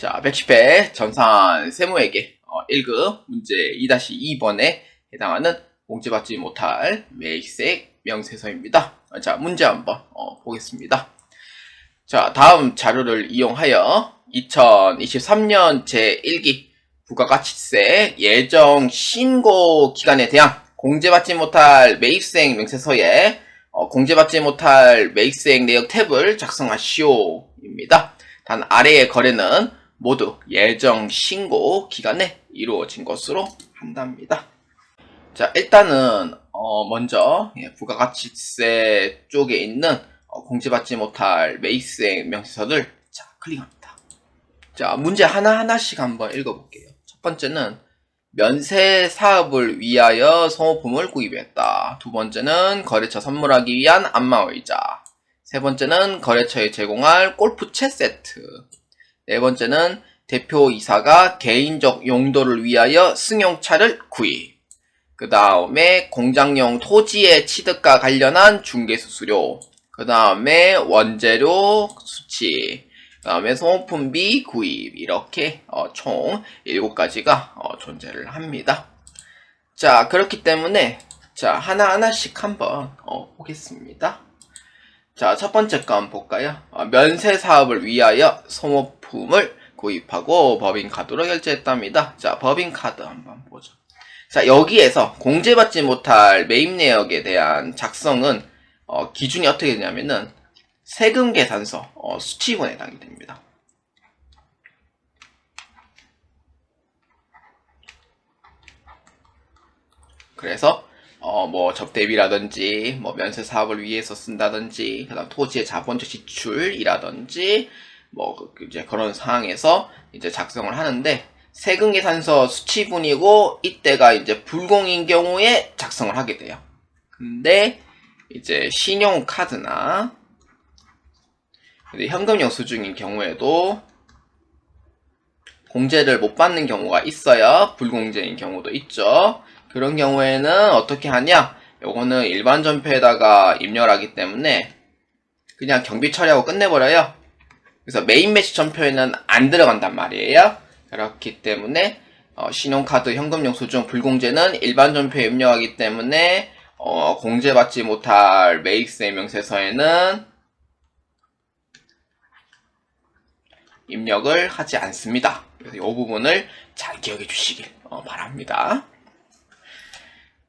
자, 110회 전산 세무회계 1급 문제 2-2번에 해당하는 공제받지 못할 매입세액 명세서입니다. 자, 문제 한번 보겠습니다. 자, 다음 자료를 이용하여 2023년 제1기 부가가치세 예정 신고 기간에 대한 공제받지 못할 매입세액 명세서에 공제받지 못할 매입세액 내역 탭을 작성하시오입니다. 단 아래의 거래는 모두 예정 신고 기간에 이루어진 것으로 한답니다. 자, 일단은 먼저 부가가치세 쪽에 있는 공제받지 못할 매입세액 명세서를 클릭합니다. 자, 문제 하나하나씩 한번 읽어볼게요. 첫 번째는 면세 사업을 위하여 소모품을 구입했다. 두 번째는 거래처 선물하기 위한 안마의자. 세 번째는 거래처에 제공할 골프채 세트. 네 번째는 대표이사가 개인적 용도를 위하여 승용차를 구입. 그 다음에 공장용 토지의 취득과 관련한 중개수수료. 그 다음에 원재료 수치. 그 다음에 소모품비 구입. 이렇게 총 7가지가 존재를 합니다. 자, 그렇기 때문에 자, 하나하나씩 한번 보겠습니다. 자, 첫 번째 거 한번 볼까요? 면세 사업을 위하여 소모품을 구입하고 법인카드로 결제했답니다. 자, 법인카드 한번 보죠. 자, 여기에서 공제받지 못할 매입 내역에 대한 작성은 기준이 어떻게 되냐면은 세금계산서 수취본에 해당이 됩니다. 그래서 뭐 접대비라든지 뭐 면세 사업을 위해서 쓴다든지 그다음 토지의 자본적 지출이라든지 뭐 이제 그런 상황에서 이제 작성을 하는데 세금계산서 수취분이고 이때가 이제 불공인 경우에 작성을 하게 돼요. 근데 이제 신용카드나 현금 영수증인 경우에도 공제를 못 받는 경우가 있어요. 불공제인 경우도 있죠. 그런 경우에는 어떻게 하냐? 요거는 일반 전표에다가 입력을 하기 때문에 그냥 경비 처리하고 끝내버려요. 그래서 메인 매치 전표에는 안 들어간단 말이에요. 그렇기 때문에 신용카드, 현금영수증, 불공제는 일반 전표에 입력하기 때문에 공제받지 못할 매입세 명세서에는 입력을 하지 않습니다. 그래서 이 부분을 잘 기억해 주시길 바랍니다.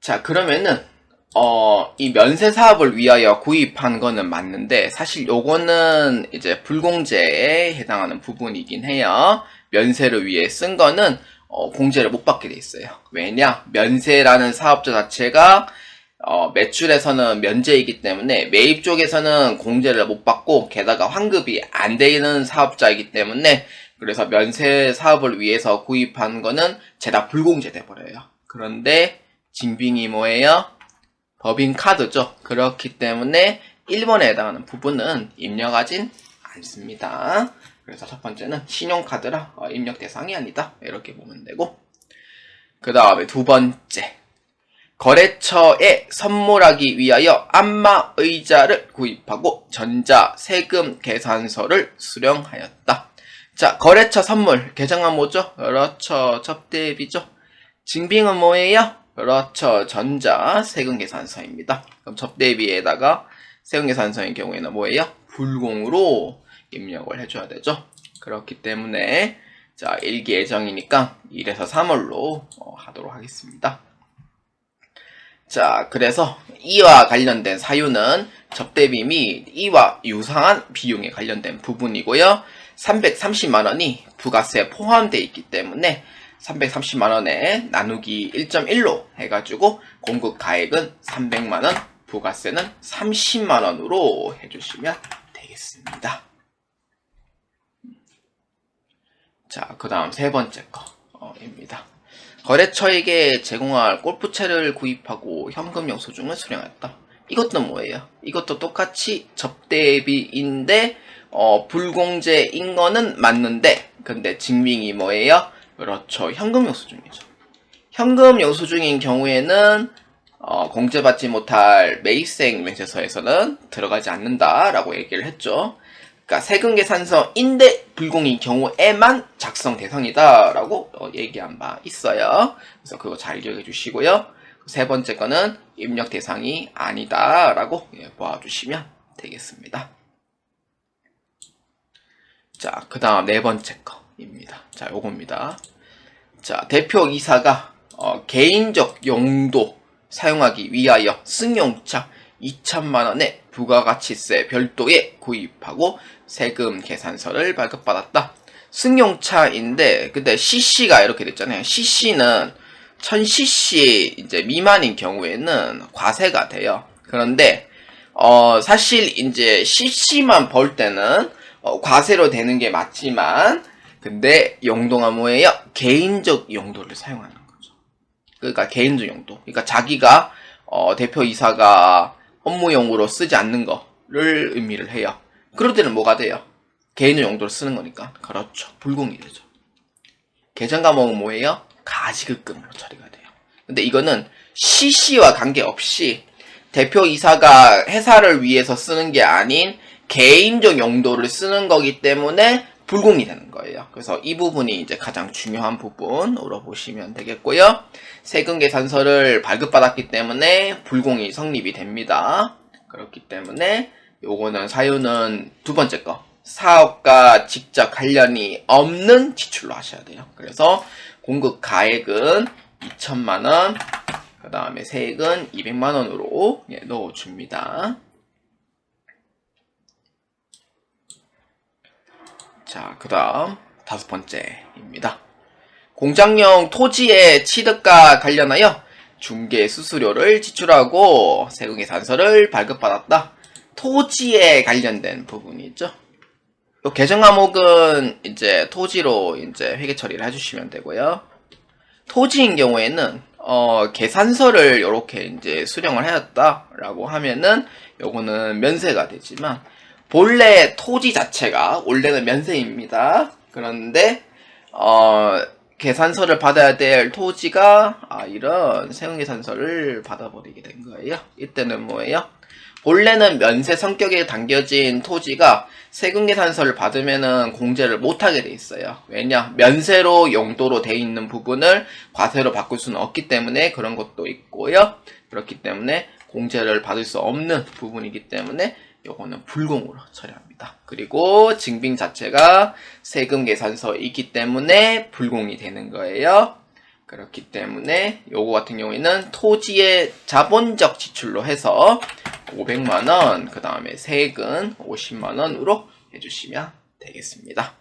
자, 그러면은 이 면세 사업을 위하여 구입한 거는 맞는데 사실 요거는 이제 불공제에 해당하는 부분이긴 해요. 면세를 위해 쓴 거는 공제를 못 받게 돼 있어요. 왜냐? 면세라는 사업자 자체가 매출에서는 면제이기 때문에 매입 쪽에서는 공제를 못 받고 게다가 환급이 안 되는 사업자이기 때문에 그래서 면세 사업을 위해서 구입한 거는 죄다 불공제 돼 버려요. 그런데 징빙이 뭐예요? 법인카드죠. 그렇기 때문에 1번에 해당하는 부분은 입력하진 않습니다. 그래서 첫 번째는 신용카드라 입력 대상이 아니다. 이렇게 보면 되고 그 다음에 두 번째 거래처에 선물하기 위하여 안마의자를 구입하고 전자 세금 계산서를 수령하였다. 자, 거래처 선물 계정은 뭐죠? 그렇죠. 접대비죠. 징빙은 뭐예요? 그렇죠. 전자 세금계산서입니다. 그럼 접대비에다가 세금계산서인 경우에는 뭐예요? 불공으로 입력을 해줘야 되죠. 그렇기 때문에 자, 일기 예정이니까 1에서 3월로 하도록 하겠습니다. 자, 그래서 이와 관련된 사유는 접대비 및 이와 유사한 비용에 관련된 부분이고요. 330만원이 부가세 포함되어 있기 때문에 330만원에 나누기 1.1로 해가지고 공급 가액은 300만원, 부가세는 30만원으로 해주시면 되겠습니다. 자, 그 다음 세 번째 거입니다. 거래처에게 제공할 골프채를 구입하고 현금 영수증을 수령했다. 이것도 뭐예요? 이것도 똑같이 접대비인데 불공제인 거는 맞는데 근데 증빙이 뭐예요? 그렇죠. 현금 영수증이죠. 현금 영수증인 경우에는 공제받지 못할 매입세액 명세서에서는 들어가지 않는다라고 얘기를 했죠. 그러니까 세금계산서인데 불공인 경우에만 작성 대상이다라고 얘기한 바 있어요. 그래서 그거 잘 기억해 주시고요. 세 번째 거는 입력 대상이 아니다라고 보아주시면 되겠습니다. 자, 그 다음 네 번째 거입니다. 자, 요겁니다. 자, 대표이사가 개인적 용도 사용하기 위하여 승용차 2천만원의 부가가치세 별도에 구입하고 세금 계산서를 발급받았다. 승용차인데 근데 cc가 이렇게 됐잖아요. cc는 1000cc 이제 미만인 경우에는 과세가 돼요. 그런데 사실 이제 cc만 볼 때는 과세로 되는 게 맞지만 근데 용도가 뭐예요? 개인적 용도를 사용하는 거죠. 그러니까 개인적 용도. 그러니까 자기가 대표이사가 업무용으로 쓰지 않는 거를 의미를 해요. 그럴 때는 뭐가 돼요? 개인적 용도로 쓰는 거니까. 그렇죠. 불공이 되죠. 계정 과목은 뭐예요? 가지급금으로 처리가 돼요. 근데 이거는 cc와 관계없이 대표이사가 회사를 위해서 쓰는 게 아닌 개인적 용도를 쓰는 거기 때문에 불공이 되는 거예요. 그래서 이 부분이 이제 가장 중요한 부분으로 보시면 되겠고요. 세금계산서를 발급받았기 때문에 불공이 성립이 됩니다. 그렇기 때문에 요거는 사유는 두 번째 거. 사업과 직접 관련이 없는 지출로 하셔야 돼요. 그래서 공급 가액은 2천만원, 그 다음에 세액은 200만원으로 넣어줍니다. 자, 그 다음 다섯 번째입니다. 공장용 토지의 취득과 관련하여 중개 수수료를 지출하고 세금계산서를 발급받았다. 토지에 관련된 부분이죠. 요 계정 과목은 이제 토지로 이제 회계 처리를 해주시면 되고요. 토지인 경우에는 계산서를 이렇게 이제 수령을 하였다라고 하면은 요거는 면세가 되지만 본래 토지 자체가 원래는 면세입니다. 그런데 계산서를 받아야 될 토지가 이런 세금계산서를 받아버리게 된 거예요. 이때는 뭐예요? 본래는 면세 성격에 담겨진 토지가 세금계산서를 받으면은 공제를 못하게 돼 있어요. 왜냐? 면세로 용도로 돼 있는 부분을 과세로 바꿀 수는 없기 때문에 그런 것도 있고요. 그렇기 때문에 공제를 받을 수 없는 부분이기 때문에 요거는 불공으로 처리합니다. 그리고 증빙 자체가 세금계산서이기 때문에 불공이 되는 거예요. 그렇기 때문에 요거 같은 경우에는 토지의 자본적 지출로 해서 500만원, 그 다음에 세액은 50만원으로 해주시면 되겠습니다.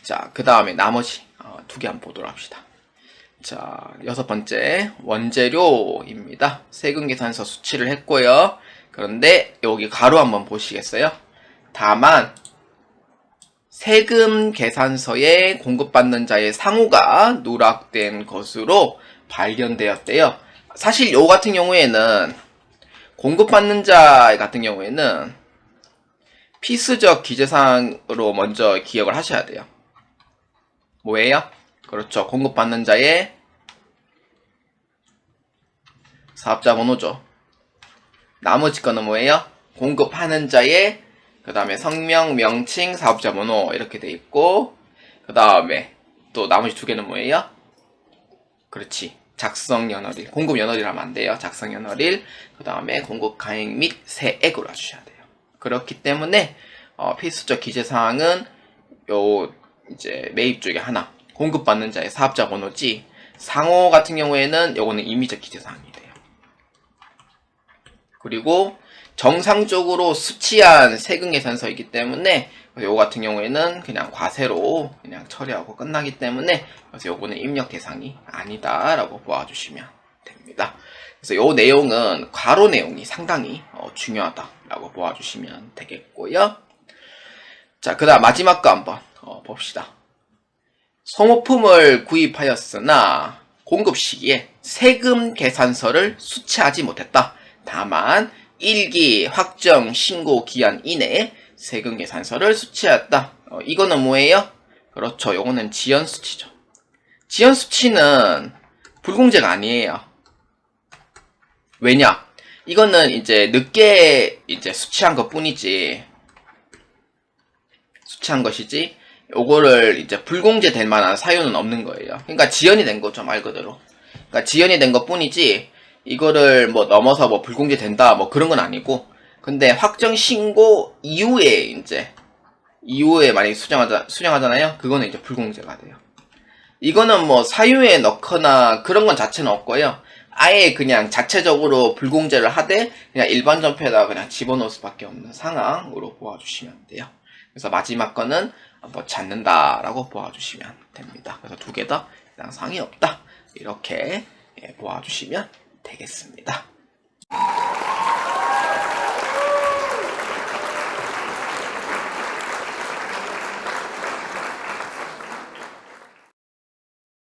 자, 그 다음에 나머지 두 개 한번 보도록 합시다. 자, 여섯 번째 원재료입니다. 세금계산서 수치를 했고요. 그런데 여기 가로 한번 보시겠어요? 다만 세금 계산서에 공급받는 자의 상호가 누락된 것으로 발견되었대요. 사실 요 같은 경우에는 공급받는 자 같은 경우에는 필수적 기재사항으로 먼저 기억을 하셔야 돼요. 뭐예요? 그렇죠. 공급받는 자의 사업자 번호죠. 나머지 거는 뭐예요? 공급하는 자의 그 다음에 성명, 명칭, 사업자 번호 이렇게 돼 있고 그 다음에 또 나머지 두 개는 뭐예요? 그렇지. 작성 연월일. 공급 연월일 하면 안 돼요. 작성 연월일. 그 다음에 공급 가액 및 세액으로 해주셔야 돼요. 그렇기 때문에 필수적 기재사항은 요 이제 매입 쪽에 하나. 공급받는 자의 사업자 번호지. 상호 같은 경우에는 요거는 임의적 기재사항이 돼요. 그리고 정상적으로 수치한 세금계산서이기 때문에 요거 같은 경우에는 그냥 과세로 그냥 처리하고 끝나기 때문에 그래서 요거는 입력 대상이 아니다라고 보아주시면 됩니다. 그래서 요 내용은 괄호 내용이 상당히 중요하다라고 보아주시면 되겠고요. 자, 그 다음 마지막 거 한번 봅시다. 소모품을 구입하였으나 공급 시기에 세금 계산서를 수취하지 못했다. 다만 1기 확정 신고 기한 이내에 세금 계산서를 수취하였다. 이거는 뭐예요? 그렇죠. 요거는 지연 수치죠. 지연 수치는 불공제가 아니에요. 왜냐? 이거는 이제 늦게 이제 수취한 것 뿐이지 수치한 것이지 요거를 이제 불공제될 만한 사유는 없는 거예요. 그러니까 지연이 된 거죠, 말 그대로. 그러니까 지연이 된 것 뿐이지 이거를 뭐 넘어서 뭐 불공제된다 뭐 그런 건 아니고, 근데 확정 신고 이후에 만약에 수령하잖아요. 그거는 이제 불공제가 돼요. 이거는 뭐 사유에 넣거나 그런 건 자체는 없고요. 아예 그냥 자체적으로 불공제를 하되 그냥 일반 전표에다가 그냥 집어넣을 수밖에 없는 상황으로 보아주시면 돼요. 그래서 마지막 거는 뭐 찾는다라고 보아주시면 됩니다. 그래서 두 개 다 해당 사항이 없다. 이렇게 보아주시면 되겠습니다.